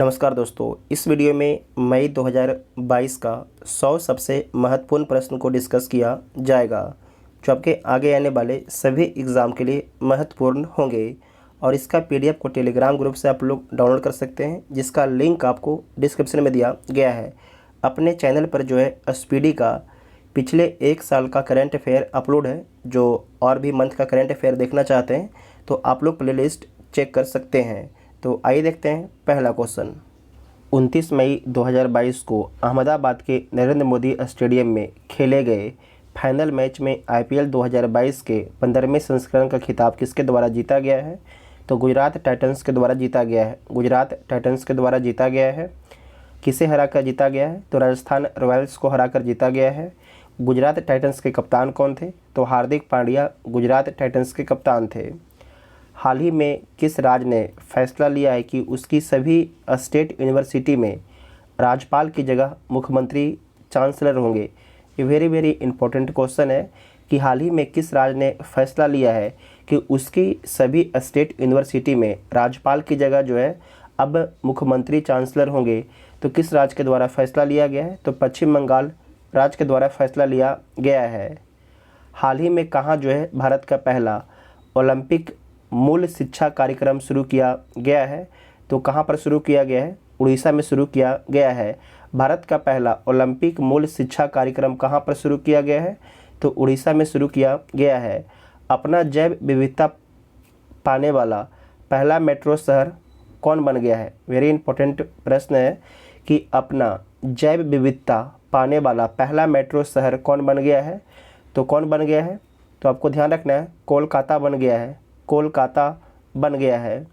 नमस्कार दोस्तों, इस वीडियो में मई 2022 का 100 सबसे महत्वपूर्ण प्रश्न को डिस्कस किया जाएगा जो आपके आगे आने वाले सभी एग्ज़ाम के लिए महत्वपूर्ण होंगे। और इसका पीडीएफ को टेलीग्राम ग्रुप से आप लोग डाउनलोड कर सकते हैं, जिसका लिंक आपको डिस्क्रिप्शन में दिया गया है। अपने चैनल पर जो है स्पीडी का पिछले 1 साल का करंट अफेयर अपलोड है। जो और भी मंथ का करंट अफेयर देखना चाहते हैं तो आप लोग प्लेलिस्ट चेक कर सकते हैं। तो आइए देखते हैं पहला क्वेश्चन। 29 मई 2022 को अहमदाबाद के नरेंद्र मोदी स्टेडियम में खेले गए फाइनल मैच में आईपीएल 2022 के 15वें संस्करण का खिताब किसके द्वारा जीता गया है? तो गुजरात टाइटंस के द्वारा जीता गया है। गुजरात टाइटंस के द्वारा जीता गया है। किसे हराकर जीता गया है? तो राजस्थान रॉयल्स को हराकर जीता गया है। गुजरात टाइटंस के कप्तान कौन थे? तो हार्दिक पांड्या गुजरात टाइटंस के कप्तान थे। हाल ही में किस राज्य ने फैसला लिया है कि उसकी सभी स्टेट यूनिवर्सिटी में राज्यपाल की जगह मुख्यमंत्री चांसलर होंगे? ये वेरी इंपॉर्टेंट क्वेश्चन है कि हाल ही में किस राज्य ने फैसला लिया है कि उसकी सभी स्टेट यूनिवर्सिटी में राज्यपाल की जगह जो है अब मुख्यमंत्री चांसलर होंगे। तो किस राज्य के द्वारा फैसला लिया गया है? तो पश्चिम बंगाल राज्य के द्वारा फैसला लिया गया है। हाल ही में कहाँ जो है भारत का पहला ओलंपिक मूल शिक्षा कार्यक्रम शुरू किया गया है? तो कहाँ पर शुरू किया गया है? उड़ीसा में शुरू किया गया है। भारत का पहला ओलंपिक मूल शिक्षा कार्यक्रम कहाँ पर शुरू किया गया है? तो उड़ीसा में शुरू किया गया है। अपना जैव विविधता पाने वाला पहला मेट्रो शहर कौन बन गया है? वेरी इंपॉर्टेंट प्रश्न है कि अपना जैव विविधता पाने वाला पहला मेट्रो शहर कौन बन गया है? तो कौन बन गया है? तो आपको ध्यान रखना है, कोलकाता बन गया है। कोलकाता बन गया है।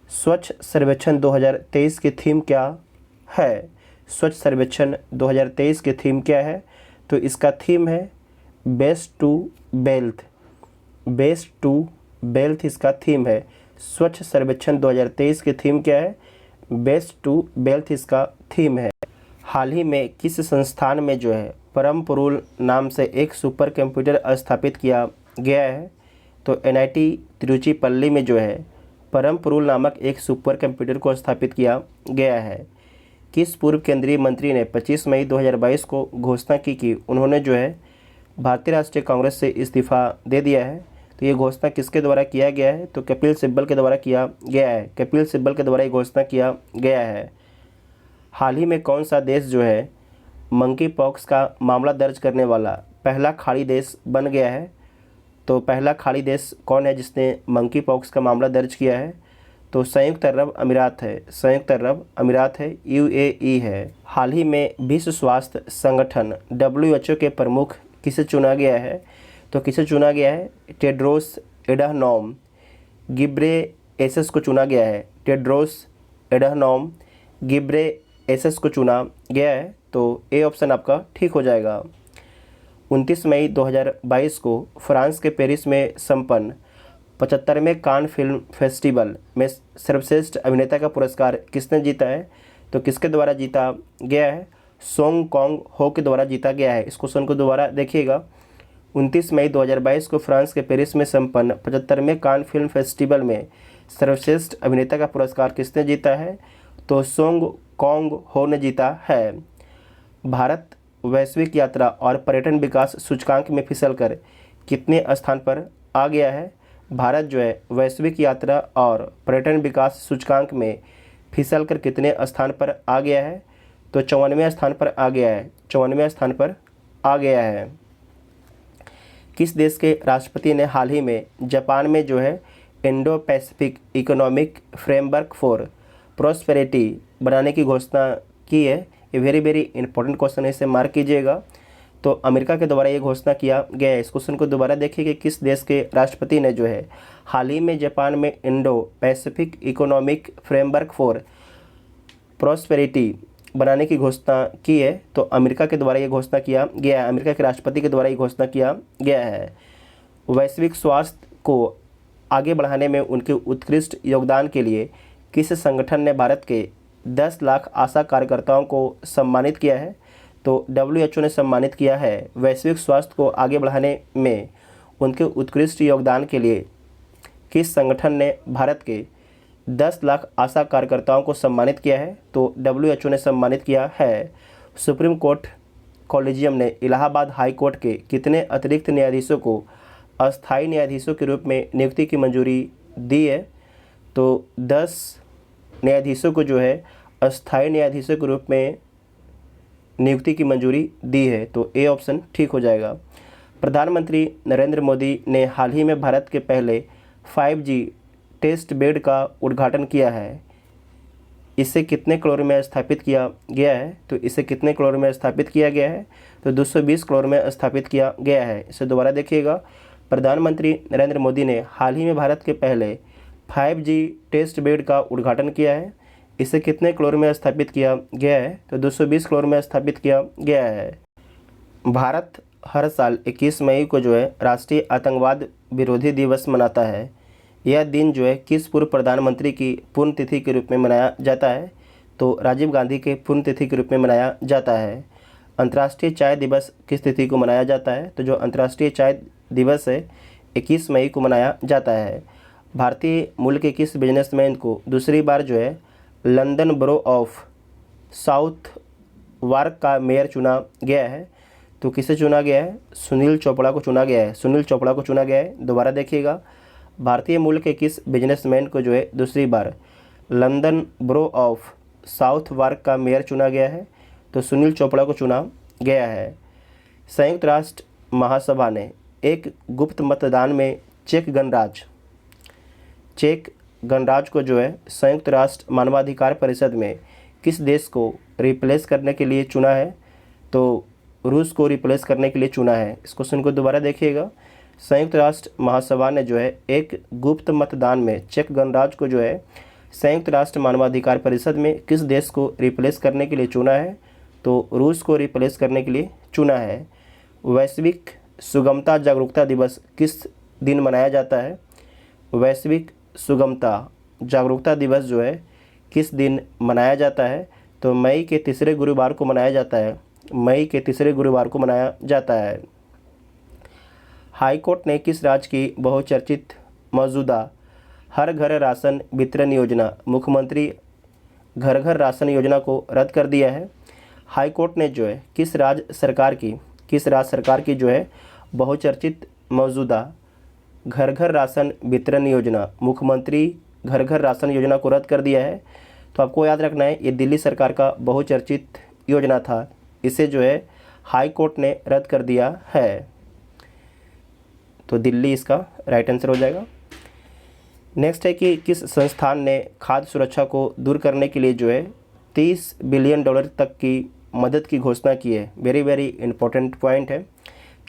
स्वच्छ सर्वेक्षण 2023 की थीम क्या है? स्वच्छ सर्वेक्षण 2023 की थीम क्या है? तो इसका थीम है waste to wealth. Waste to wealth इसका थीम है। स्वच्छ सर्वेक्षण 2023 की थीम क्या है? बेस्ट टू वेल्थ इसका थीम है। हाल ही में किस संस्थान में जो है परम पुरुल नाम से एक सुपर कंप्यूटर स्थापित किया गया है? तो एनआईटी तिरुचिपल्ली में जो है परम पुरुल नामक एक सुपर कंप्यूटर को स्थापित किया गया है। किस पूर्व केंद्रीय मंत्री ने 25 मई 2022 को घोषणा की कि उन्होंने जो है भारतीय राष्ट्रीय कांग्रेस से इस्तीफा दे दिया है? तो ये घोषणा किसके द्वारा किया गया है? तो कपिल सिब्बल के द्वारा किया गया है। कपिल सिब्बल के द्वारा ये घोषणा किया गया है। हाल ही में कौन सा देश जो है मंकी पॉक्स का मामला दर्ज करने वाला पहला खाड़ी देश बन गया है? तो पहला खाड़ी देश कौन है जिसने मंकी पॉक्स का मामला दर्ज किया है? तो संयुक्त अरब अमीरात है। संयुक्त अरब अमीरात है, यूएई है। हाल ही में विश्व स्वास्थ्य संगठन WHO के प्रमुख किसे चुना गया है? तो किसे चुना गया है? टेड्रोस एडानॉम गिब्रेयेसस को चुना गया है। टेड्रोस एडानॉम गिब्रेयेसस को चुना गया है। तो ए ऑप्शन आपका ठीक हो जाएगा। 29 मई 2022 को फ्रांस के पेरिस में संपन्न 75वें कान फिल्म फेस्टिवल में सर्वश्रेष्ठ अभिनेता का पुरस्कार किसने जीता है? तो किसके द्वारा जीता गया है? सोंग कॉन्ग हो के द्वारा जीता गया है। इस क्वेश्चन को दोबारा देखिएगा। 29 मई 2022 को फ्रांस के पेरिस में संपन्न 75वें कान फिल्म फेस्टिवल में सर्वश्रेष्ठ अभिनेता का पुरस्कार किसने जीता है? तो सोंग कॉन्ग हो ने जीता है। भारत वैश्विक यात्रा और पर्यटन विकास सूचकांक में फिसलकर कितने स्थान पर आ गया है? भारत जो है वैश्विक यात्रा और पर्यटन विकास सूचकांक में फिसलकर कितने स्थान पर आ गया है? तो 54वें स्थान पर आ गया है। 54वें स्थान पर आ गया है। किस देश के राष्ट्रपति ने हाल ही में जापान में जो है Indo Pacific economic framework for prosperity बनाने की घोषणा की है? ये वेरी इंपॉर्टेंट क्वेश्चन है, इसे मार्क कीजिएगा। तो अमेरिका के द्वारा ये घोषणा किया गया है। इस क्वेश्चन को दोबारा देखिए कि किस देश के राष्ट्रपति ने जो है हाल ही में जापान में Indo Pacific economic framework for prosperity बनाने की घोषणा की है? तो अमेरिका के द्वारा ये घोषणा किया गया है। अमेरिका के राष्ट्रपति के द्वारा ये घोषणा किया गया है। वैश्विक स्वास्थ्य को आगे बढ़ाने में उनके उत्कृष्ट योगदान के लिए किस संगठन ने भारत के 10 लाख आशा कार्यकर्ताओं को सम्मानित किया है? तो WHO ने सम्मानित किया है। वैश्विक स्वास्थ्य को आगे बढ़ाने में उनके उत्कृष्ट योगदान के लिए किस संगठन ने भारत के 10 लाख आशा कार्यकर्ताओं को सम्मानित किया है? तो WHO ने सम्मानित किया है। सुप्रीम कोर्ट कॉलेजियम ने इलाहाबाद हाई कोर्ट के कितने अतिरिक्त न्यायाधीशों को अस्थायी न्यायाधीशों के रूप में नियुक्ति की मंजूरी दी है? तो 10 न्यायाधीशों को जो है अस्थायी न्यायाधीशों के रूप में नियुक्ति की मंजूरी दी है। तो ए ऑप्शन ठीक हो जाएगा। प्रधानमंत्री नरेंद्र मोदी ने हाल ही में भारत के पहले 5G टेस्ट बेड का उद्घाटन किया है। इसे कितने करोड़ में स्थापित किया गया है? तो इसे कितने करोड़ में स्थापित किया गया है? तो 220 करोड़ में स्थापित किया गया है। इसे दोबारा देखिएगा। प्रधानमंत्री नरेंद्र मोदी ने हाल ही में भारत के पहले 5G टेस्ट बेड का उद्घाटन किया है। इसे कितने करोड़ में स्थापित किया गया है? तो 220 करोड़ में स्थापित किया गया है। भारत हर साल 21 मई को जो है राष्ट्रीय आतंकवाद विरोधी दिवस मनाता है। यह दिन जो है किस पूर्व प्रधानमंत्री की पुण्यतिथि के रूप में मनाया जाता है? तो राजीव गांधी के पुण्यतिथि के रूप में मनाया जाता है। अंतर्राष्ट्रीय चाय दिवस किस तिथि को मनाया जाता है? तो जो अंतर्राष्ट्रीय चाय दिवस है 21 मई को मनाया जाता है। भारतीय मूल के किस बिजनेसमैन को दूसरी बार जो है लंदन बरो ऑफ साउथ वार्क का मेयर चुना गया है? तो किसे चुना गया है? सुनील चोपड़ा को चुना गया है। सुनील चोपड़ा को चुना गया है। दोबारा देखिएगा। भारतीय मूल के किस बिजनेसमैन को जो है दूसरी बार लंदन बरो ऑफ साउथ वार्क का मेयर चुना गया है? तो सुनील चोपड़ा को चुना गया है। संयुक्त राष्ट्र महासभा ने एक गुप्त मतदान में चेक गणराज्य को जो है संयुक्त राष्ट्र मानवाधिकार परिषद में किस देश को रिप्लेस करने के लिए चुना है? तो रूस को रिप्लेस करने के लिए चुना है। इस क्वेश्चन को दोबारा देखिएगा। संयुक्त राष्ट्र महासभा ने जो है एक गुप्त मतदान में चेक गणराज्य को जो है संयुक्त राष्ट्र मानवाधिकार परिषद में किस देश को रिप्लेस करने के लिए चुना है? तो रूस को रिप्लेस करने के लिए चुना है। वैश्विक सुगमता जागरूकता दिवस किस दिन मनाया जाता है? वैश्विक सुगमता जागरूकता दिवस जो है किस दिन मनाया जाता है? तो मई के तीसरे गुरुवार को मनाया जाता है। मई के तीसरे गुरुवार को मनाया जाता है। हाई कोर्ट ने किस राज्य की बहुचर्चित मौजूदा हर घर राशन वितरण योजना मुख्यमंत्री घर घर राशन योजना को रद्द कर दिया है? हाई कोर्ट ने जो है किस राज्य सरकार की जो है बहुचर्चित मौजूदा घर घर राशन वितरण योजना मुख्यमंत्री घर घर राशन योजना को रद्द कर दिया है? तो आपको याद रखना है ये दिल्ली सरकार का बहुचर्चित योजना था। इसे जो है हाई कोर्ट ने रद्द कर दिया है। तो दिल्ली इसका राइट आंसर हो जाएगा। नेक्स्ट है कि किस संस्थान ने खाद्य सुरक्षा को दूर करने के लिए जो है $30 बिलियन तक की मदद की घोषणा की है? वेरी वेरी इंपॉर्टेंट पॉइंट है।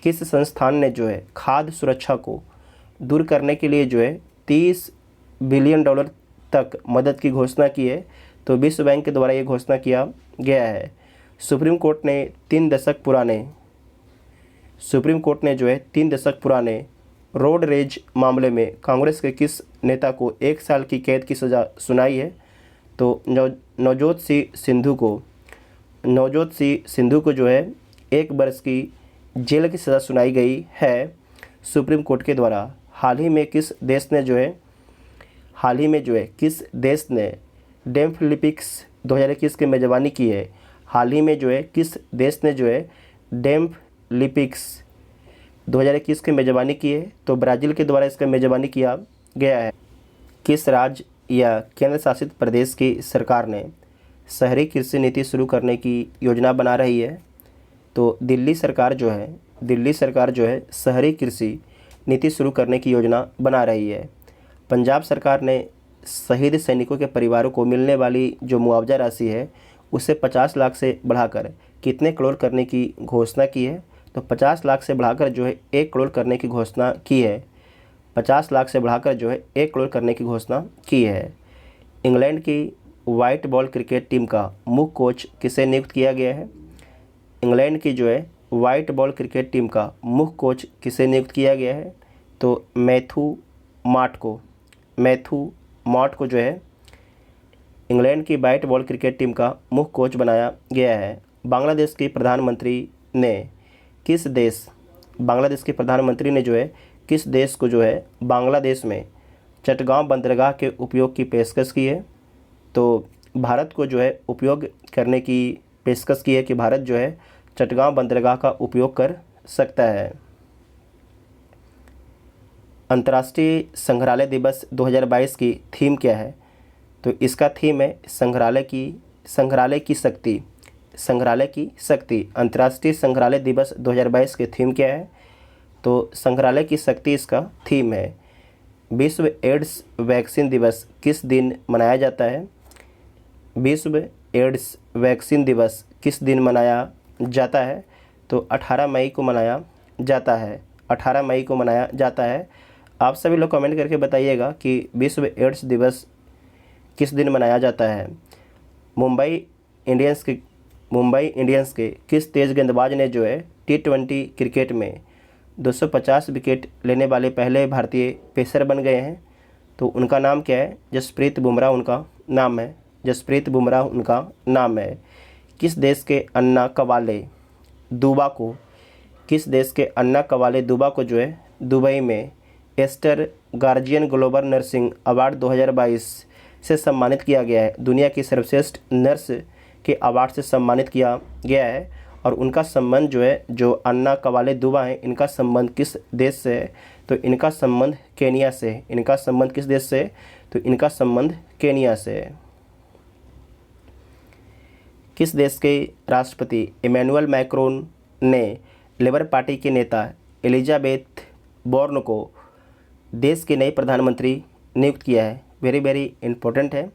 किस संस्थान ने जो है खाद्य सुरक्षा को दूर करने के लिए जो है $30 बिलियन तक मदद की घोषणा की है? तो विश्व बैंक के द्वारा ये घोषणा किया गया है। सुप्रीम कोर्ट ने 3 दशक पुराने रोड रेज मामले में कांग्रेस के किस नेता को 1 साल की कैद की सज़ा सुनाई है? तो नवजोत सिद्धू को जो है 1 वर्ष की जेल की सज़ा सुनाई गई है सुप्रीम कोर्ट के द्वारा। हाल ही में किस देश ने डेफलिम्पिक्स 2021 की मेज़बानी की है? हाल ही में जो है किस देश ने जो है डेफलिम्पिक्स 2021 की मेज़बानी की है? तो ब्राज़ील के द्वारा इसका मेज़बानी किया गया है। किस राज्य या केंद्र शासित प्रदेश की सरकार ने शहरी कृषि नीति शुरू करने की योजना बना रही है? तो दिल्ली सरकार जो है शहरी कृषि नीति शुरू करने की योजना बना रही है। पंजाब सरकार ने शहीद सैनिकों के परिवारों को मिलने वाली जो मुआवजा राशि है उसे 50 लाख से बढ़ाकर कितने करोड़ करने की घोषणा की है? तो 50 लाख से बढ़ाकर जो है 1 करोड़ करने की घोषणा की है। 50 लाख से बढ़ाकर जो है 1 करोड़ करने की घोषणा की है। इंग्लैंड की वाइट बॉल क्रिकेट टीम का मुख्य कोच किसे नियुक्त किया गया है? इंग्लैंड की जो है वाइट बॉल क्रिकेट टीम का मुख्य कोच किसे नियुक्त किया गया है? तो मैथ्यू मॉट को जो है इंग्लैंड की वाइट बॉल क्रिकेट टीम का मुख्य कोच बनाया गया है। बांग्लादेश के प्रधानमंत्री ने किस देश को जो है बांग्लादेश में चटगांव बंदरगाह के उपयोग की पेशकश की है। तो भारत को जो है उपयोग करने की पेशकश की है कि भारत जो है चटगांव बंदरगाह का उपयोग कर सकता है। अंतर्राष्ट्रीय संग्रहालय दिवस 2022 की थीम क्या है? तो इसका थीम है संग्रहालय की शक्ति। संग्रहालय की शक्ति। अंतर्राष्ट्रीय संग्रहालय दिवस 2022 की थीम क्या है? तो संग्रहालय की शक्ति इसका थीम है। विश्व एड्स वैक्सीन दिवस किस दिन मनाया जाता है? विश्व एड्स वैक्सीन दिवस किस दिन मनाया जाता है? तो 18 मई को मनाया जाता है। 18 मई को मनाया जाता है। आप सभी लोग कमेंट करके बताइएगा कि विश्व एड्स दिवस किस दिन मनाया जाता है। मुंबई इंडियंस के किस तेज गेंदबाज ने जो है T20 क्रिकेट में 250 विकेट लेने वाले पहले भारतीय पेसर बन गए हैं? तो उनका नाम क्या है? जसप्रीत बुमराह उनका नाम है। जसप्रीत बुमराह उनका नाम है। किस देश के अन्ना कवाले दुबा को जो है दुबई में Aster guardian global nursing award 2022 से सम्मानित किया गया है। दुनिया की सर्वश्रेष्ठ नर्स के अवार्ड से सम्मानित किया गया है। और उनका संबंध जो है, जो अन्ना कवाले दुबा हैं, इनका संबंध किस देश से है? तो इनका संबंध केनिया से है। इनका संबंध किस देश से है? तो इनका संबंध केनिया से है। किस देश के राष्ट्रपति इमैनुअल मैक्रोन ने लेबर पार्टी के नेता एलिजाबेथ बोर्न को देश की नई प्रधानमंत्री नियुक्त किया है? वेरी वेरी इम्पोर्टेंट है।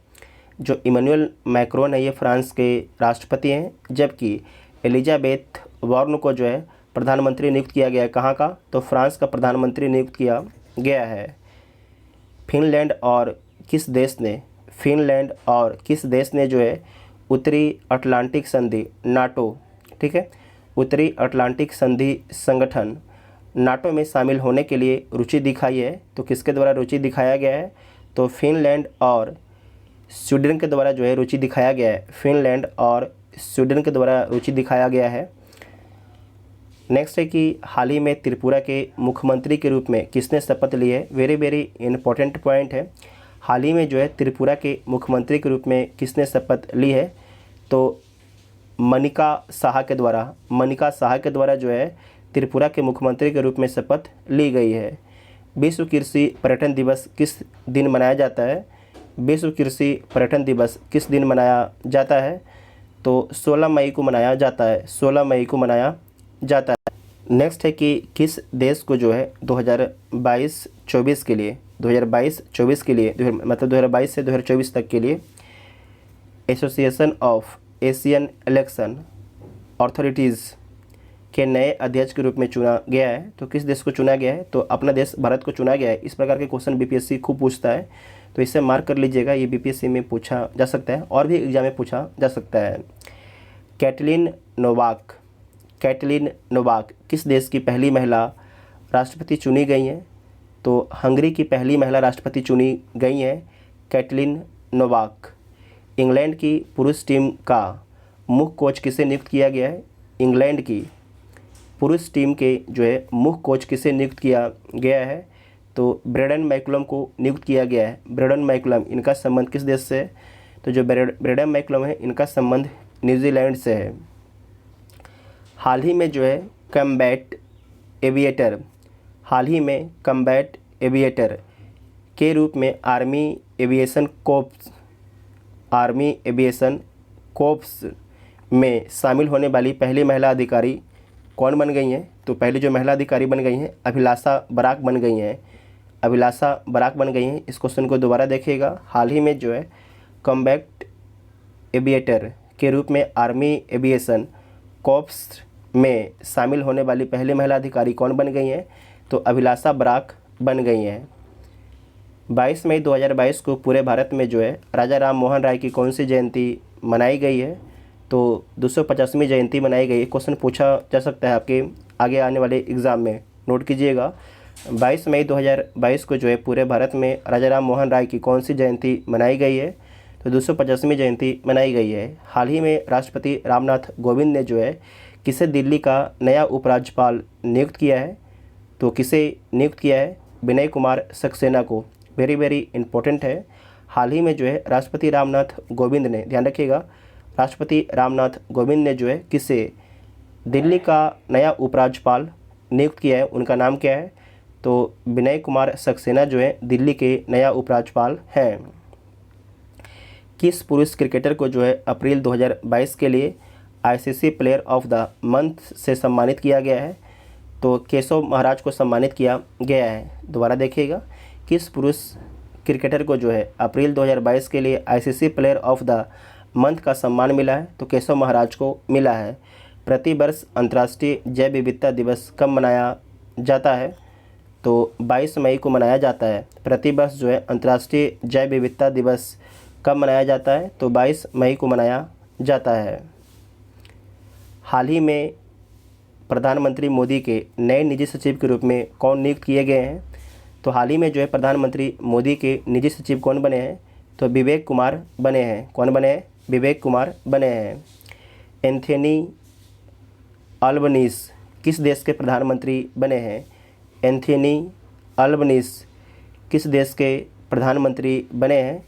जो इमैनुअल मैक्रोन है ये फ्रांस के राष्ट्रपति हैं, जबकि एलिजाबेथ बोर्न को जो है प्रधानमंत्री नियुक्त किया गया है। कहाँ का? तो फ्रांस का प्रधानमंत्री नियुक्त किया गया है। फिनलैंड और किस देश ने जो है उत्तरी अटलांटिक संधि नाटो, ठीक है, उत्तरी अटलांटिक संधि संगठन नाटो में शामिल होने के लिए रुचि दिखाई है? तो किसके द्वारा रुचि दिखाया गया है? तो फिनलैंड और स्वीडन के द्वारा जो है रुचि दिखाया गया है। फिनलैंड और स्वीडन के द्वारा रुचि दिखाया गया है। नेक्स्ट है कि हाल ही में त्रिपुरा के मुख्यमंत्री के रूप में किसने शपथ ली है? वेरी वेरी इंपॉर्टेंट पॉइंट है। हाल ही में जो है त्रिपुरा के मुख्यमंत्री के रूप में किसने शपथ ली है? तो मनिका साहा के द्वारा जो है त्रिपुरा के मुख्यमंत्री के रूप में शपथ ली गई है। विश्व कृषि पर्यटन दिवस किस दिन मनाया जाता है? विश्व कृषि पर्यटन दिवस किस दिन मनाया जाता है? तो 16 मई को मनाया जाता है। 16 मई को मनाया जाता है। नेक्स्ट है कि किस देश को जो है 2022-24 के लिए मतलब 2022 से 2024 तक के लिए association of Asian election authorities के नए अध्यक्ष के रूप में चुना गया है? तो किस देश को चुना गया है? तो अपना देश भारत को चुना गया है। इस प्रकार के क्वेश्चन बीपीएससी खूब पूछता है, तो इसे मार्क कर लीजिएगा। ये बीपीएससी में पूछा जा सकता है और भी एग्जाम में पूछा जा सकता है। कैटलीन नोवाक किस देश की पहली महिला राष्ट्रपति चुनी गई हैं? तो हंगरी की पहली महिला राष्ट्रपति चुनी गई हैं कैटलीन नोवाक। इंग्लैंड की पुरुष टीम का मुख्य कोच किसे नियुक्त किया गया है? इंग्लैंड की पुरुष टीम के जो है मुख्य कोच किसे नियुक्त किया गया है? तो ब्रेंडन मैकुलम को नियुक्त किया गया है। ब्रेंडन मैकुलम, इनका संबंध किस देश से है? तो जो ब्रेंडन मैकुलम है इनका संबंध न्यूजीलैंड से है। हाल ही में कम्बैट एविएटर के रूप में आर्मी एविएशन कोर्प्स में शामिल होने वाली पहली महिला अधिकारी कौन बन गई हैं? तो पहली जो महिला अधिकारी बन गई हैं अभिलाषा बराक बन गई हैं। इस क्वेश्चन को दोबारा देखिएगा। हाल ही में कम्बैट एविएटर के रूप में आर्मी एविएशन कोर्प्स में शामिल होने वाली पहली महिला अधिकारी कौन बन गई हैं? तो अभिलाषा बराक बन गई हैं। 22 मई 2022 को पूरे भारत में राजा राम मोहन राय की कौन सी जयंती मनाई गई है? तो 250वीं जयंती मनाई गई है। क्वेश्चन पूछा जा सकता है आपके आगे आने वाले एग्ज़ाम में, नोट कीजिएगा। 22 मई 2022 को पूरे भारत में राजा राम मोहन राय की कौन सी जयंती मनाई गई है? तो 250वीं जयंती मनाई गई है। हाल ही में राष्ट्रपति रामनाथ कोविंद ने किसे दिल्ली का नया उपराज्यपाल नियुक्त किया है? तो किसे नियुक्त किया है? विनय कुमार सक्सेना को वेरी वेरी इंपॉर्टेंट है। हाल ही में जो है राष्ट्रपति रामनाथ कोविंद ने, ध्यान रखिएगा, राष्ट्रपति रामनाथ कोविंद ने जो है किसे दिल्ली का नया उपराज्यपाल नियुक्त किया है, उनका नाम क्या है? तो विनय कुमार सक्सेना जो है दिल्ली के नया उपराज्यपाल हैं। किस पुरुष क्रिकेटर को जो है अप्रैल 2022 के लिए ICC player of the month से सम्मानित किया गया है? तो केशव महाराज को सम्मानित किया गया है। दोबारा देखिएगा, किस पुरुष क्रिकेटर को जो है अप्रैल 2022 के लिए ICC player of the month का सम्मान मिला है? तो केशव महाराज को मिला है। प्रतिवर्ष अंतर्राष्ट्रीय जैव विविधता दिवस कब मनाया जाता है? तो 22 मई को मनाया जाता है। प्रतिवर्ष जो है अंतर्राष्ट्रीय जैव विविधता दिवस कब मनाया जाता है? तो 22 मई को मनाया जाता है। हाल ही में प्रधानमंत्री मोदी के नए निजी सचिव के रूप में कौन नियुक्त किए गए हैं? तो हाल ही में जो है प्रधानमंत्री मोदी के निजी सचिव कौन बने हैं? तो विवेक कुमार बने हैं। कौन बने हैं? विवेक कुमार बने हैं। एंथोनी अल्बनीस किस देश के प्रधानमंत्री बने हैं? एंथोनी अल्बनीस किस देश के प्रधानमंत्री बने हैं?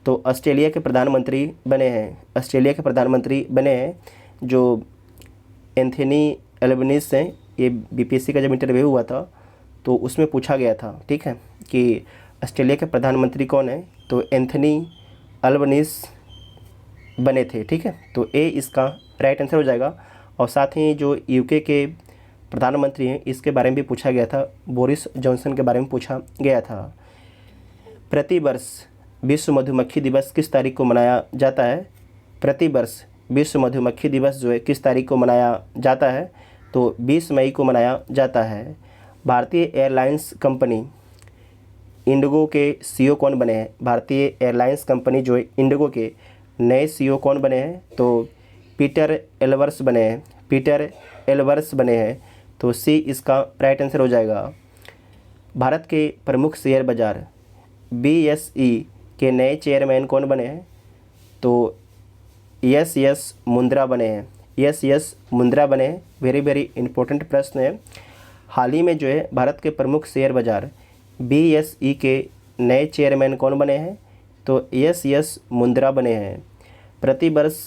तो ऑस्ट्रेलिया के प्रधानमंत्री बने हैं। ऑस्ट्रेलिया के प्रधानमंत्री बने हैं जो एंथोनी अल्बनीस हैं। ये बीपीएससी का जब इंटरव्यू हुआ था तो उसमें पूछा गया था, ठीक है, कि ऑस्ट्रेलिया के प्रधानमंत्री कौन है? तो एंथोनी अल्बनीस बने थे, ठीक है। तो ए इसका राइट आंसर हो जाएगा। और साथ ही जो यूके के प्रधानमंत्री हैं इसके बारे में भी पूछा गया था, बोरिस जॉनसन के बारे में पूछा गया था। प्रतिवर्ष विश्व मधुमक्खी दिवस किस तारीख को मनाया जाता है? प्रतिवर्ष विश्व मधुमक्खी दिवस जो है किस तारीख को मनाया जाता है? तो 20 मई को मनाया जाता है। भारतीय एयरलाइंस कंपनी इंडिगो के सीईओ कौन बने हैं? भारतीय एयरलाइंस कंपनी जो है इंडिगो के नए सीईओ कौन बने हैं? तो पीटर एल्बर्स बने हैं। पीटर एल्बर्स बने हैं। तो सी इसका राइट आंसर हो जाएगा। भारत के प्रमुख शेयर बाजार BSE के नए चेयरमैन कौन बने हैं? तो यस मुंद्रा बने हैं। यस मुंद्रा बने हैं। वेरी वेरी इंपॉर्टेंट प्रश्न है। हाल ही में जो है भारत के प्रमुख शेयर बाजार BSE के नए चेयरमैन कौन बने हैं? तो यस मुंद्रा बने हैं। प्रतिवर्ष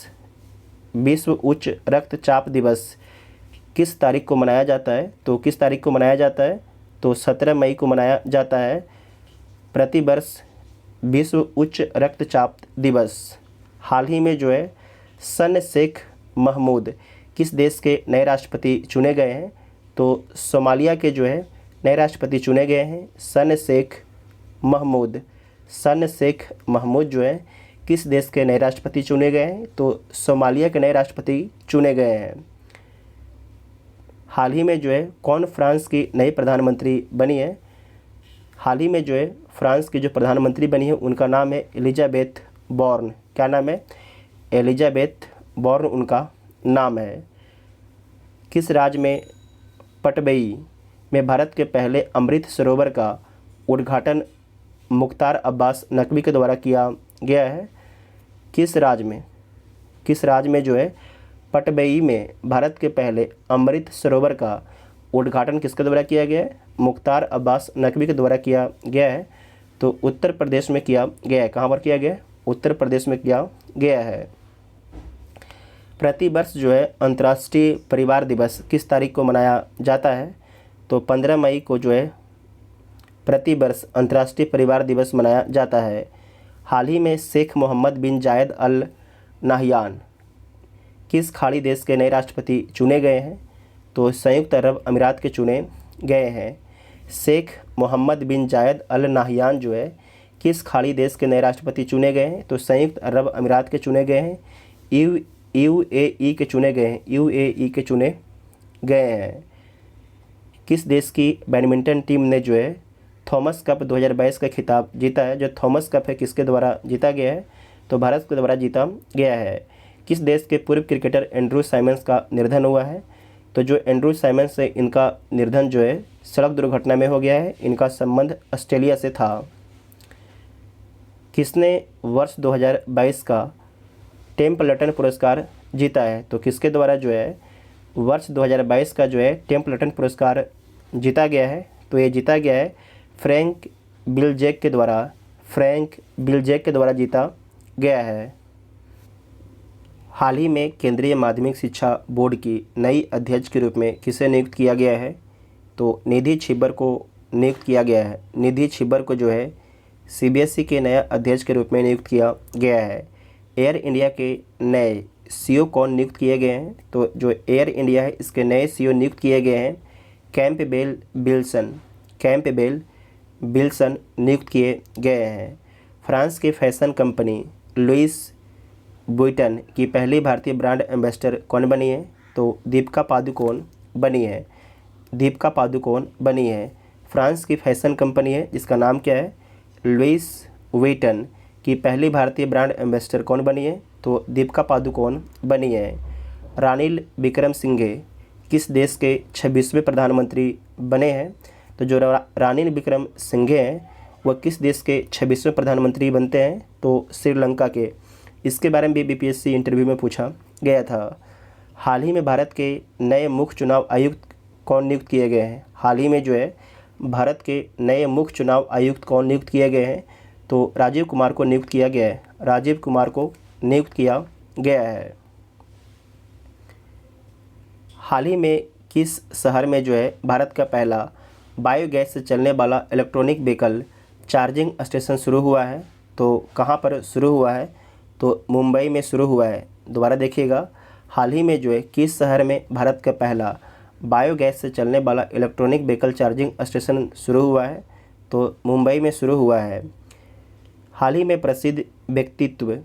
विश्व उच्च रक्तचाप दिवस किस तारीख को मनाया जाता है? तो किस तारीख को मनाया जाता है? तो 17 मई को मनाया जाता है। प्रतिवर्ष विश्व उच्च रक्तचाप दिवस। हाल ही में जो है सन शेख महमूद किस देश के नए राष्ट्रपति चुने गए हैं? तो सोमालिया के जो है नए राष्ट्रपति चुने गए हैं सन शेख महमूद। सन शेख महमूद जो है किस देश के नए राष्ट्रपति चुने गए हैं? तो सोमालिया के नए राष्ट्रपति चुने गए हैं। हाल ही में जो है कौन फ्रांस की नई प्रधानमंत्री बनी है? हाल ही में जो है फ्रांस की जो प्रधानमंत्री बनी है उनका नाम है एलिजाबेथ बॉर्न। क्या नाम है? एलिजाबेथ बॉर्न उनका नाम है। किस राज्य में पटबई में भारत के पहले अमृत सरोवर का उद्घाटन मुख्तार अब्बास नकवी के द्वारा किया गया है? किस राज्य में जो है पटबई में भारत के पहले अमृत सरोवर का उद्घाटन किसके द्वारा किया गया है? मुख्तार अब्बास नकवी के द्वारा किया गया है। तो उत्तर प्रदेश में किया गया है। कहाँ पर किया गया है? उत्तर प्रदेश में किया गया है। प्रतिवर्ष जो है अंतर्राष्ट्रीय परिवार दिवस किस तारीख को मनाया जाता है? तो 15 मई को जो है प्रतिवर्ष अंतर्राष्ट्रीय परिवार दिवस मनाया जाता है। हाल ही में शेख मोहम्मद बिन जायद अल नाहयान किस खाड़ी देश के नए राष्ट्रपति चुने गए हैं? तो संयुक्त अरब अमीरात के चुने गए हैं। शेख मोहम्मद बिन जायद अल नाहयान जो है किस खाड़ी देश के नए राष्ट्रपति चुने गए हैं? तो संयुक्त अरब अमीरात के चुने गए हैं। UAE के चुने गए हैं। UAE के चुने गए हैं। किस देश की बैडमिंटन टीम ने जो है थॉमस कप 2022 का खिताब जीता है? जो थॉमस कप है किसके द्वारा जीता गया है? तो भारत के द्वारा जीता गया है। किस देश के पूर्व क्रिकेटर एंड्रू साइमंस का निधन हुआ है? तो जो एंड्रू साइमंस है इनका निधन जो है सड़क दुर्घटना में हो गया है। इनका संबंध ऑस्ट्रेलिया से था। किसने वर्ष 2022 का टेम्पल्टन पुरस्कार जीता है? तो किसके द्वारा जो है वर्ष 2022 का जो है टेम्पल्टन पुरस्कार जीता गया है? तो ये जीता गया है फ्रैंक फ्रैंक बिलजेक के द्वारा जीता गया है। हाल ही में केंद्रीय माध्यमिक शिक्षा बोर्ड की नई अध्यक्ष के रूप में किसे नियुक्त किया गया है? तो निधि छिब्बर को नियुक्त किया गया है। निधि छिब्बर को जो है सीबीएसई के नया अध्यक्ष के रूप में नियुक्त किया गया है। एयर इंडिया के नए सीईओ कौन नियुक्त किए गए हैं? तो जो एयर इंडिया है इसके नए सीईओ नियुक्त किए गए हैं कैंपबेल बिल्सन नियुक्त किए गए हैं। फ्रांस की फैशन कंपनी लुइस बुइटन की पहली भारतीय ब्रांड एम्बेसडर कौन बनी है? तो दीपिका पादुकोण बनी है। फ्रांस की फैशन कंपनी है जिसका नाम क्या है? लुइस वुइटन की पहली भारतीय ब्रांड एम्बेसडर कौन बनी है? तो दीपिका पादुकोण बनी है। रानिल विक्रमसिंघे किस देश के 26वें प्रधानमंत्री बने हैं? तो जो रानिल विक्रमसिंघे हैं वह किस देश के 26वें प्रधानमंत्री बनते हैं? तो श्रीलंका के। इसके बारे में भी बीपीएससी इंटरव्यू में पूछा गया था। हाल ही में भारत के नए मुख्य चुनाव आयुक्त कौन नियुक्त किए गए हैं? हाल ही में जो है भारत के नए मुख्य चुनाव आयुक्त कौन नियुक्त किए गए हैं? तो राजीव कुमार को नियुक्त किया गया है। हाल ही में किस शहर में जो है भारत का पहला बायोगैस से चलने वाला इलेक्ट्रॉनिक व्हीकल चार्जिंग स्टेशन शुरू हुआ है? तो कहाँ पर शुरू हुआ है? तो मुंबई में शुरू हुआ है। दोबारा देखिएगा, हाल ही में जो है किस शहर में भारत का पहला बायोगैस से चलने वाला इलेक्ट्रॉनिक व्हीकल चार्जिंग स्टेशन शुरू हुआ है? तो मुंबई में शुरू हुआ है। हाल ही में प्रसिद्ध व्यक्तित्व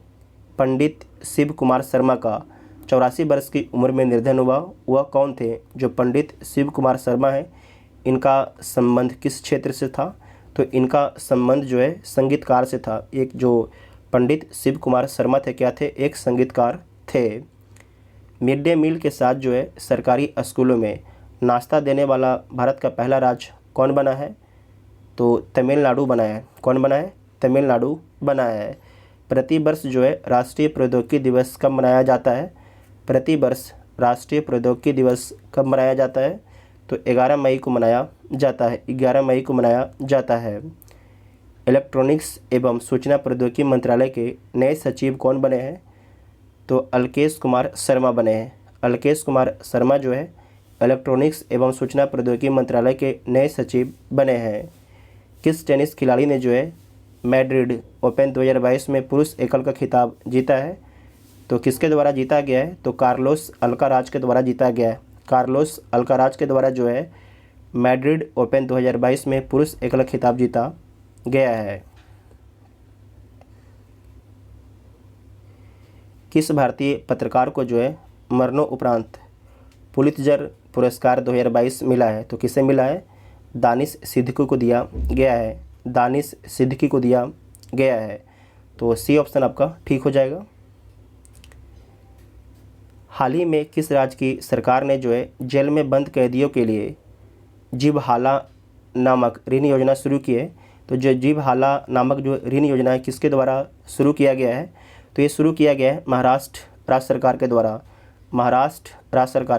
पंडित शिव कुमार शर्मा का 84 वर्ष की उम्र में निधन हुआ। वह कौन थे? जो पंडित शिव कुमार शर्मा है इनका संबंध किस क्षेत्र से था? तो इनका संबंध जो है संगीतकार से था। एक जो पंडित शिव कुमार शर्मा थे क्या थे? एक संगीतकार थे। मिड डे मील के साथ जो है सरकारी स्कूलों में नाश्ता देने वाला भारत का पहला राज्य कौन बना है? तो तमिलनाडु बना है। कौन बना है? तमिलनाडु बना है। प्रतिवर्ष जो है राष्ट्रीय प्रौद्योगिकी दिवस कब मनाया जाता है? प्रतिवर्ष राष्ट्रीय प्रौद्योगिकी दिवस कब मनाया जाता है? तो 11 मई को मनाया जाता है। इलेक्ट्रॉनिक्स एवं सूचना प्रौद्योगिकी मंत्रालय के नए सचिव कौन बने हैं? तो अल्केश कुमार शर्मा बने हैं। अल्केश कुमार शर्मा जो है इलेक्ट्रॉनिक्स एवं सूचना प्रौद्योगिकी मंत्रालय के नए सचिव बने हैं। किस टेनिस खिलाड़ी ने जो है मैड्रिड ओपन 2022 में पुरुष एकल का खिताब जीता है? तो किसके द्वारा जीता गया है? तो कार्लोस अल्काराज के द्वारा जीता गया है। कार्लोस अल्काराज के द्वारा जो है मैड्रिड ओपन 2022 में पुरुष एकल खिताब जीता गया है। किस भारतीय पत्रकार को जो है मरणोपरांत पुलित्जर पुरस्कार 2022 मिला है? तो किसे मिला है? दानिश सिद्दीकी को दिया गया है। तो सी ऑप्शन आपका ठीक हो जाएगा। हाल ही में किस राज्य की सरकार ने जो है जेल में बंद कैदियों के लिए जीवहाला नामक ऋण योजना शुरू की है? तो जो जीवहाला नामक जो ऋण योजना है किसके द्वारा शुरू किया गया है? तो ये शुरू किया गया है महाराष्ट्र राज्य सरकार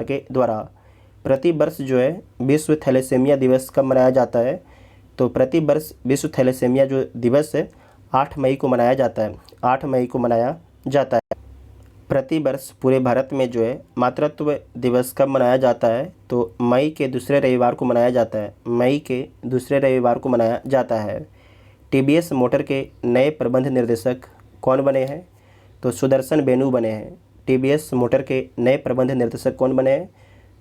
के द्वारा। प्रतिवर्ष जो है विश्व थैलेसेमिया दिवस कब मनाया जाता है? तो प्रतिवर्ष विश्व थैलेसेमिया जो दिवस है 8 मई को मनाया जाता है। प्रतिवर्ष पूरे भारत में जो है मातृत्व दिवस कब मनाया जाता है? तो मई के दूसरे रविवार को मनाया जाता है। टीवीएस मोटर के नए प्रबंध निर्देशक कौन बने हैं? तो सुदर्शन बेनू बने हैं। टीवीएस मोटर के नए प्रबंध निर्देशक कौन बने हैं?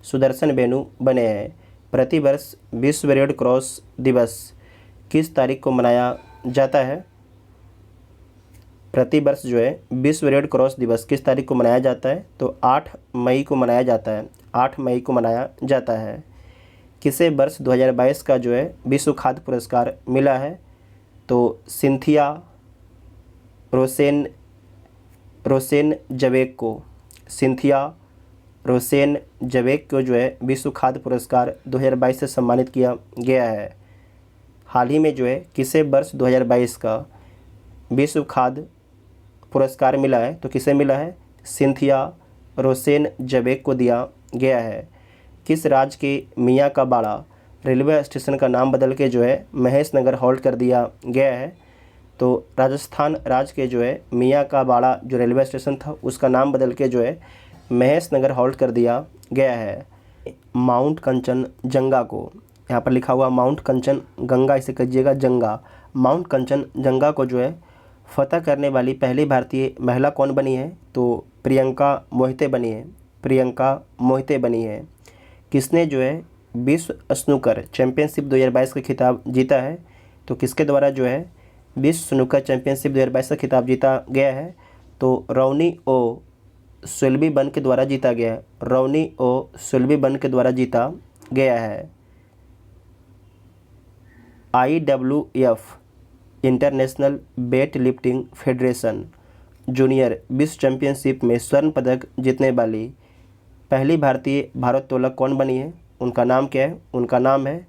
सुदर्शन बेनू बने हैं। प्रतिवर्ष विश्व रेड क्रॉस दिवस किस तारीख को मनाया जाता है? प्रतिवर्ष जो है विश्व रेड क्रॉस दिवस किस तारीख को मनाया जाता है? तो 8 मई को मनाया जाता है। किसे वर्ष 2022 का जो है विश्व खाद्य पुरस्कार मिला है? तो सिंथिया रोसेन जवेक को जो है विश्व खाद्य पुरस्कार 2022 से सम्मानित किया गया है। हाल ही में जो है किसे वर्ष 2022 का विश्व खाद्य पुरस्कार मिला है? तो किसे मिला है? सिंथिया रोसेन जवेक को दिया गया है। किस राज्य के मियाँ का बाड़ा रेलवे स्टेशन का नाम बदल के जो है महेश नगर हॉल्ट कर दिया गया है। तो राजस्थान राज्य के जो है मियाँ का बाड़ा जो रेलवे स्टेशन था उसका नाम बदल के जो है महेश नगर हॉल्ट कर दिया गया है। माउंट कंचनजंगा को, यहाँ पर लिखा हुआ माउंट कंचनजंगा, इसे कहिएगा जंगा। माउंट कंचनजंगा को जो है फतह करने वाली पहली भारतीय महिला कौन बनी है? तो प्रियंका मोहिते बनी है। प्रियंका मोहिते बनी है। किसने जो है विश्व स्नूकर चैंपियनशिप 2022 का खिताब जीता है? तो किसके द्वारा जो है विश्व स्नूकर चैंपियनशिप 2022 का खिताब जीता गया है? तो रोनी ओ सुलबी के द्वारा जीता गया है। रोनी ओ सुलबी के द्वारा जीता गया है। IWF international weight lifting federation junior विश्व चैंपियनशिप में स्वर्ण पदक जीतने वाली पहली भारतीय भारोत्तोलक कौन बनी है? उनका नाम क्या है? उनका नाम है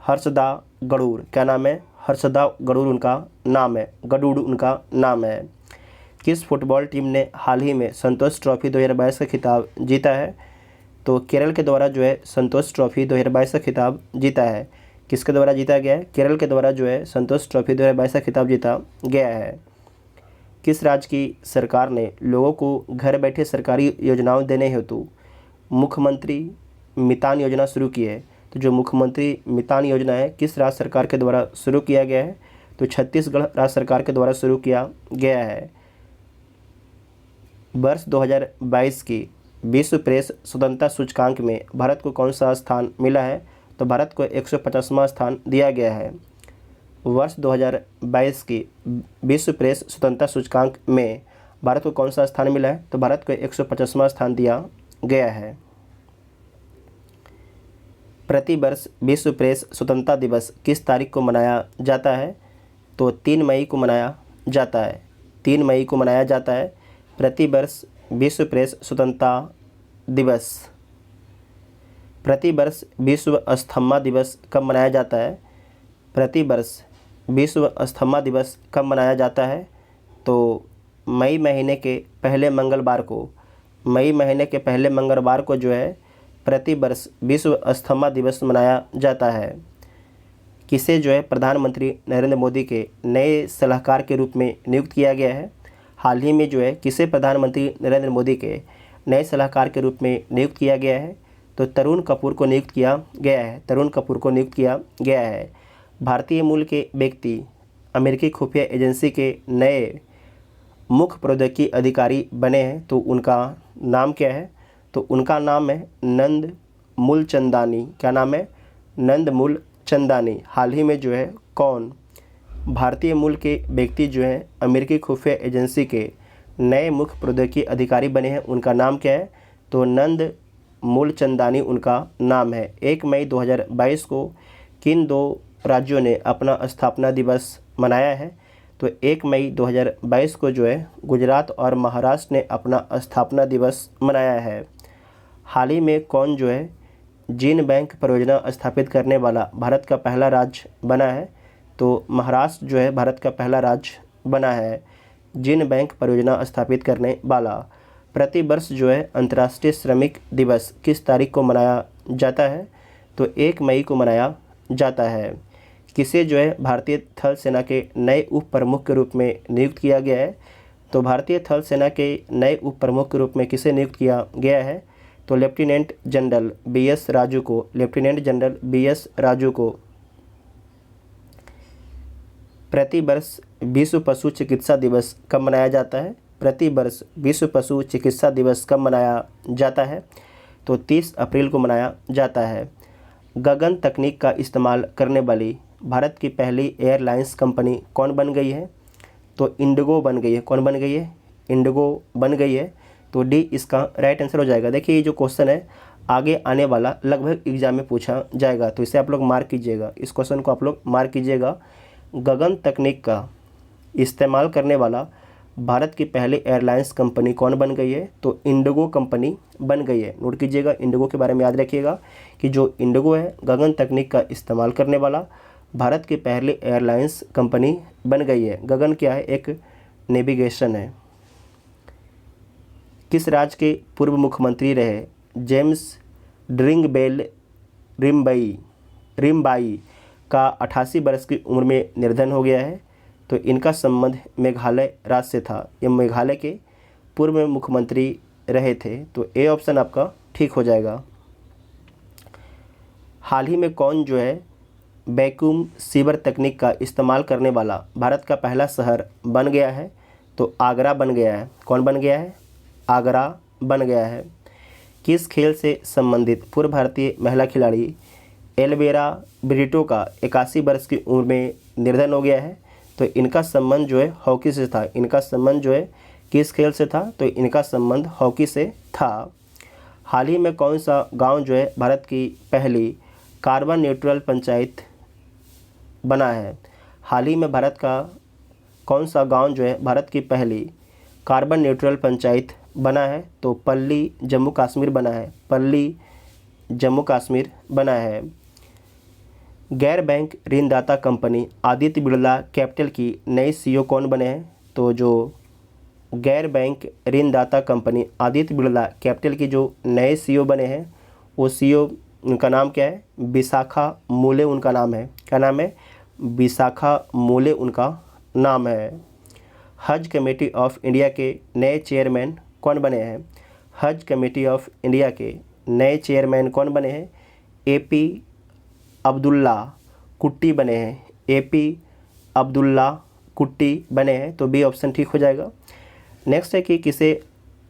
हर्षदा गरुड़। क्या नाम है? हर्षदा गरुड़ उनका नाम है। गरुड़ उनका नाम है। किस फुटबॉल टीम ने हाल ही में संतोष ट्रॉफी 2022 का खिताब जीता है? तो केरल के द्वारा जो है संतोष ट्रॉफी 2022 का खिताब जीता है। किसके द्वारा जीता गया है? केरल के द्वारा जो है संतोष ट्रॉफी 2022 का खिताब जीता गया है। किस राज्य की सरकार ने लोगों को घर बैठे सरकारी योजनाओं देने हेतु मुख्यमंत्री मितान योजना शुरू की है? तो जो मुख्यमंत्री मितान योजना है किस राज्य सरकार के द्वारा शुरू किया गया है? तो छत्तीसगढ़ राज्य सरकार के द्वारा शुरू किया गया है। वर्ष 2022 की विश्व प्रेस स्वतंत्रता सूचकांक में भारत को कौन सा स्थान मिला है? तो भारत को 150वां स्थान दिया गया है। वर्ष 2022 की विश्व प्रेस स्वतंत्रता सूचकांक में भारत को कौन सा स्थान मिला है? तो भारत को 150वां स्थान दिया गया है। प्रतिवर्ष विश्व प्रेस स्वतंत्रता दिवस किस तारीख को मनाया जाता है? तो 3 मई को मनाया जाता है। 3 मई को मनाया जाता है प्रतिवर्ष विश्व प्रेस स्वतंत्रता दिवस। प्रतिवर्ष विश्व अस्थमा दिवस कब मनाया जाता है? प्रतिवर्ष विश्व अस्थमा दिवस कब मनाया जाता है? तो मई महीने के पहले मंगलवार को, मई महीने के पहले मंगलवार को जो है प्रतिवर्ष विश्व अस्थमा दिवस मनाया जाता है। किसे जो है प्रधानमंत्री नरेंद्र मोदी के नए सलाहकार के रूप में नियुक्त किया गया है? हाल ही में जो है किसे प्रधानमंत्री नरेंद्र मोदी के नए सलाहकार के रूप में नियुक्त किया गया है? तो तरुण कपूर को नियुक्त किया गया है। तरुण कपूर को नियुक्त किया गया है। भारतीय मूल के व्यक्ति अमेरिकी खुफिया एजेंसी के नए मुख्य प्रौद्योगिकी अधिकारी बने हैं, तो उनका नाम क्या है? तो उनका नाम है नंद मूलचंदानी। क्या नाम है? नंद मूलचंदानी। हाल ही में जो है कौन भारतीय मूल के व्यक्ति जो हैं अमेरिकी खुफिया एजेंसी के नए मुख्य प्रौद्योगिकी अधिकारी बने हैं, उनका नाम क्या है? तो नंद मूलचंदानी उनका नाम है। 1 मई 2022 को किन 2 राज्यों ने अपना स्थापना दिवस मनाया है? तो 1 मई 2022 को जो है गुजरात और महाराष्ट्र ने अपना स्थापना दिवस मनाया है। हाल ही में कौन जो है जीन बैंक परियोजना स्थापित करने वाला भारत का पहला राज्य बना है? तो महाराष्ट्र जो है भारत का पहला राज्य बना है जीन बैंक परियोजना स्थापित करने वाला। प्रतिवर्ष जो है अंतर्राष्ट्रीय श्रमिक दिवस किस तारीख को मनाया जाता है? तो 1 मई को मनाया जाता है। किसे जो है भारतीय थल सेना के नए उप प्रमुख के रूप में नियुक्त किया गया है? तो भारतीय थल सेना के नए उप प्रमुख के रूप में किसे नियुक्त किया गया है? तो लेफ्टिनेंट जनरल BS राजू को। लेफ्टिनेंट जनरल BS राजू को। प्रतिवर्ष विश्व पशु चिकित्सा दिवस कब मनाया जाता है? प्रतिवर्ष विश्व पशु चिकित्सा दिवस कब मनाया जाता है? तो 30 अप्रैल को मनाया जाता है। गगन तकनीक का इस्तेमाल करने वाली भारत की पहली एयरलाइंस कंपनी कौन बन गई है? तो इंडिगो बन गई है। कौन बन गई है? इंडिगो बन गई है। तो डी इसका राइट आंसर हो जाएगा। देखिए ये जो क्वेश्चन है आगे आने वाला लगभग एग्जाम में पूछा जाएगा, तो इसे आप लोग मार्क कीजिएगा। इस क्वेश्चन को आप लोग मार्क कीजिएगा। गगन तकनीक का इस्तेमाल करने वाला भारत की पहली एयरलाइंस कंपनी कौन बन गई है? तो इंडिगो कंपनी बन गई है। नोट कीजिएगा, इंडिगो के बारे में याद रखिएगा कि जो इंडिगो है गगन तकनीक का इस्तेमाल करने वाला भारत की पहली एयरलाइंस कंपनी बन गई है। गगन क्या है? एक नेविगेशन है। किस राज्य के पूर्व मुख्यमंत्री रहे जेम्स ड्रिंगबेल रिम्बई? रिम्बाई का 88 वर्ष की उम्र में निधन हो गया है। तो इनका संबंध मेघालय राज्य से था। ये मेघालय के पूर्व मुख्यमंत्री रहे थे। तो ए ऑप्शन आपका ठीक हो जाएगा। हाल ही में कौन जो है वैक्यूम सीवर तकनीक का इस्तेमाल करने वाला भारत का पहला शहर बन गया है? तो आगरा बन गया है। कौन बन गया है? आगरा बन गया है। किस खेल से संबंधित पूर्व भारतीय महिला खिलाड़ी एल्वेरा ब्रिटो का 81 वर्ष की उम्र में निधन हो गया है? तो इनका संबंध जो है हॉकी से था। इनका संबंध जो है किस खेल से था? तो इनका संबंध हॉकी से था। हाल ही में कौन सा गांव जो है भारत की पहली कार्बन न्यूट्रल पंचायत बना है? हाल ही में भारत का कौन सा गांव जो है भारत की पहली कार्बन न्यूट्रल पंचायत बना है? तो पल्ली जम्मू कश्मीर बना है। पल्ली जम्मू कश्मीर बना है। गैर बैंक ऋणदाता कंपनी आदित्य बिरला कैपिटल की नई सीईओ कौन बने हैं? तो जो गैर बैंक ऋणदाता कंपनी आदित्य बिरला कैपिटल की जो नए सीईओ बने हैं वो सीईओ उनका नाम क्या है? विशाखा मूले उनका नाम है। क्या नाम है? विशाखा मूले उनका नाम है। हज कमेटी ऑफ इंडिया के नए चेयरमैन कौन बने हैं? हज कमेटी ऑफ इंडिया के नए चेयरमैन कौन बने हैं? एपी अब्दुल्ला कुट्टी बने हैं। एपी अब्दुल्ला कुट्टी बने हैं। तो बी ऑप्शन ठीक हो जाएगा। नेक्स्ट है कि किसे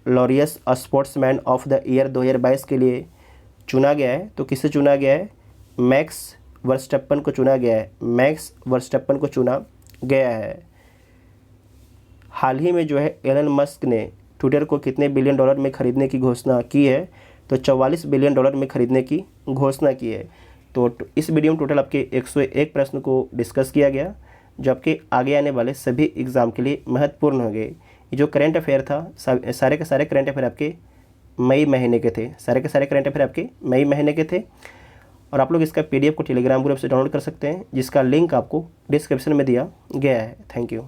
Laureus sportsman of the year 2022 के लिए चुना गया है? तो किसे चुना गया है? मैक्स वर्स्टप्पन को चुना गया है। मैक्स वर्स्टप्पन को चुना गया है। हाल ही में जो है एलन मस्क ने ट्विटर को कितने बिलियन डॉलर में खरीदने की घोषणा की है? तो 44 बिलियन डॉलर में खरीदने की घोषणा की है। तो इस वीडियो में टोटल आपके 101 प्रश्न को डिस्कस किया गया जो आपके आगे आने वाले सभी एग्ज़ाम के लिए महत्वपूर्ण होंगे। ये जो करंट अफेयर था सारे के सारे करंट अफेयर आपके मई महीने के थे। सारे के सारे करंट अफेयर आपके मई महीने के थे। और आप लोग इसका PDF को टेलीग्राम ग्रुप से डाउनलोड कर सकते हैं जिसका लिंक आपको डिस्क्रिप्शन में दिया गया है। Thank you.